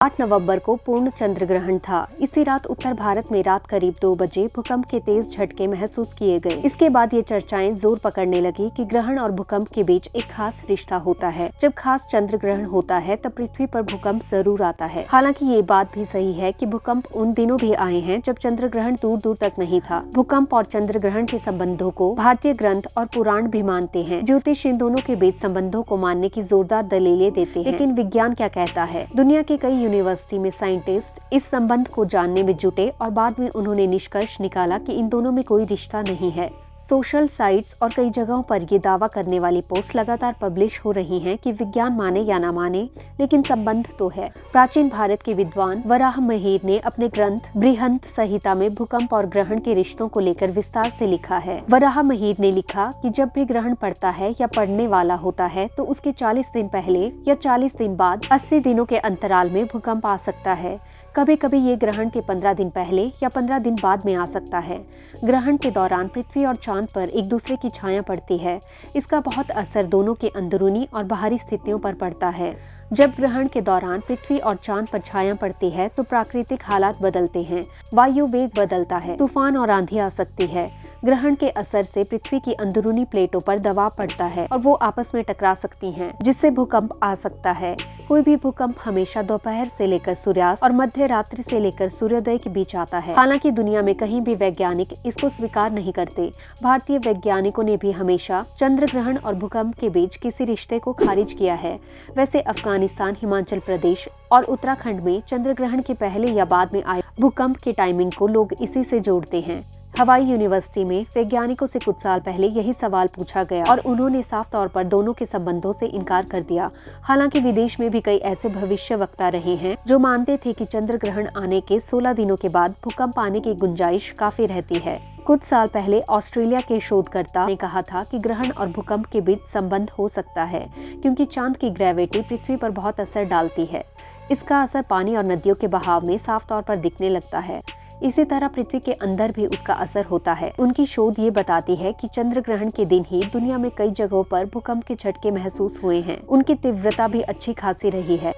8 नवंबर को पूर्ण चंद्र ग्रहण था। इसी रात उत्तर भारत में रात करीब 2 बजे भूकंप के तेज झटके महसूस किए गए। इसके बाद ये चर्चाएं जोर पकड़ने लगी कि ग्रहण और भूकंप के बीच एक खास रिश्ता होता है। जब खास चंद्र ग्रहण होता है तब पृथ्वी पर भूकंप जरूर आता है। हालांकि ये बात भी सही है कि भूकंप उन दिनों भी आए हैं जब चंद्र ग्रहण दूर दूर तक नहीं था। भूकंप और चंद्र ग्रहण के संबंधों को भारतीय ग्रंथ और पुराण भी मानते हैं। ज्योतिष इन दोनों के बीच संबंधों को मानने की जोरदार दलीलें देते हैं। लेकिन विज्ञान क्या कहता है? दुनिया के कई यूनिवर्सिटी में साइंटिस्ट इस संबंध को जानने में जुटे और बाद में उन्होंने निष्कर्ष निकाला कि इन दोनों में कोई रिश्ता नहीं है। सोशल साइट्स और कई जगहों पर ये दावा करने वाली पोस्ट लगातार पब्लिश हो रही हैं कि विज्ञान माने या ना माने, लेकिन संबंध तो है। प्राचीन भारत के विद्वान वराहमिहिर ने अपने ग्रंथ बृहंत संहिता में भूकंप और ग्रहण के रिश्तों को लेकर विस्तार से लिखा है। वराहमिहिर ने लिखा कि जब भी ग्रहण पड़ता है या पड़ने वाला होता है तो उसके 40 दिन पहले या 40 दिन बाद 80 दिनों के अंतराल में भूकंप आ सकता है। कभी कभी ये ग्रहण के 15 दिन पहले या 15 दिन बाद में आ सकता है। ग्रहण के दौरान पृथ्वी और चांद पर एक दूसरे की छाया पड़ती है। इसका बहुत असर दोनों के अंदरूनी और बाहरी स्थितियों पर पड़ता है। जब ग्रहण के दौरान पृथ्वी और चांद पर छाया पड़ती है तो प्राकृतिक हालात बदलते हैं। वायु वेग बदलता है, तूफान और आंधी आ सकती है। ग्रहण के असर से पृथ्वी की अंदरूनी प्लेटों पर दबाव पड़ता है और वो आपस में टकरा सकती हैं, जिससे भूकंप आ सकता है। कोई भी भूकंप हमेशा दोपहर से लेकर सूर्यास्त और मध्य रात्रि से लेकर सूर्योदय के बीच आता है। हालांकि दुनिया में कहीं भी वैज्ञानिक इसको स्वीकार नहीं करते। भारतीय वैज्ञानिकों ने भी हमेशा चंद्र ग्रहण और भूकंप के बीच किसी रिश्ते को खारिज किया है। वैसे अफगानिस्तान, हिमाचल प्रदेश और उत्तराखंड में चंद्र ग्रहण के पहले या बाद में आए भूकंप की टाइमिंग को लोग इसी से जोड़ते हैं। हवाई यूनिवर्सिटी में वैज्ञानिकों से कुछ साल पहले यही सवाल पूछा गया और उन्होंने साफ तौर पर दोनों के संबंधों से इनकार कर दिया। हालांकि विदेश में भी कई ऐसे भविष्यवक्ता रहे हैं जो मानते थे कि चंद्र ग्रहण आने के 16 दिनों के बाद भूकंप आने की गुंजाइश काफी रहती है। कुछ साल पहले ऑस्ट्रेलिया के शोधकर्ता ने कहा था कि ग्रहण और भूकंप के बीच संबंध हो सकता है, क्योंकि चांद की ग्रेविटी पृथ्वी पर बहुत असर डालती है। इसका असर पानी और नदियों के बहाव में साफ तौर पर दिखने लगता है। इसी तरह पृथ्वी के अंदर भी उसका असर होता है। उनकी शोध ये बताती है कि चंद्र ग्रहण के दिन ही दुनिया में कई जगहों पर भूकंप के झटके महसूस हुए हैं। उनकी तीव्रता भी अच्छी खासी रही है।